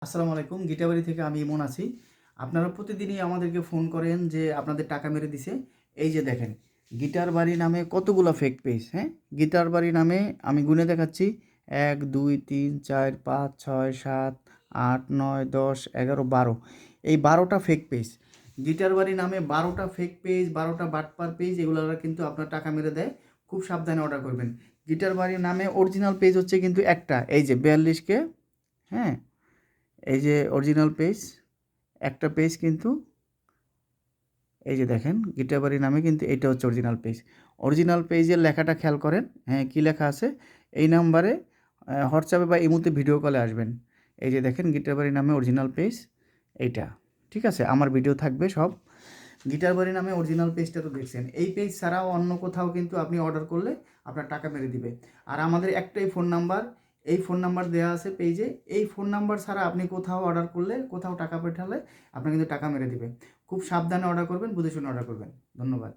আসসালামু আলাইকুম। গিটাবাড়ি থেকে আমি ইমন আছি। আপনারা প্রতিদিনই আমাদেরকে ফোন করেন যে আপনাদের টাকা মেরে দিছে। এই যে দেখেন, গিটার বাড়ি নামে কতগুলা ফেক পেজ, হ্যাঁ? গিটার বাড়ি নামে আমি গুনে দেখাচ্ছি ১, ২, ৩, ৪, ৫, ৬, ৭, ৮, ৯, ১০, ১১, ১২ এই ১২টা ফেক পেজ। গিটার বাড়ি নামে ১২টা ফেক পেজ, ১২টা বাটপার পেজ এগুলোরা কিন্তু আপনার টাকা মেরে দেয়। খুব সাবধানে অর্ডার করবেন। গিটার বাড়ি নামে অরিজিনাল পেজ হচ্ছে কিন্তু একটা, এই যে ৪২K, হ্যাঁ? এই যে অরিজিনাল পেজ, একটা পেজ কিন্তু এই যে দেখেন গিটারবাড়ি নামে কিন্তু এটা হচ্ছে অরিজিনাল পেজ। অরিজিনাল পেজের লেখাটা খেয়াল করেন, হ্যাঁ, কী লেখা আছে? এই নাম্বারে হোয়াটসঅ্যাপে বা ইমোতে ভিডিও কলে আসবেন। এই যে দেখেন গিটারবাড়ি নামে অরিজিনাল পেজ এইটা। ঠিক আছে? আমার ভিডিও থাকবে সব। গিটারবাড়ি নামে অরিজিনাল পেজটা তো দেখছেন। এই পেজ ছাড়াও অন্য কোথাও কিন্তু আপনি অর্ডার করলে আপনার টাকা মেরে দিবে। আর আমাদের একটাই ফোন নাম্বার, এই ফোন নাম্বার দেওয়া আছে পেজে। এই ফোন নাম্বার ছাড়া আপনি কোথাও অর্ডার করলে, কোথাও টাকা পাঠালে আপনার কিন্তু টাকা মেরে দিবে। খুব সাবধানে অর্ডার করবেন, বুঝে শুনে অর্ডার করবেন। ধন্যবাদ।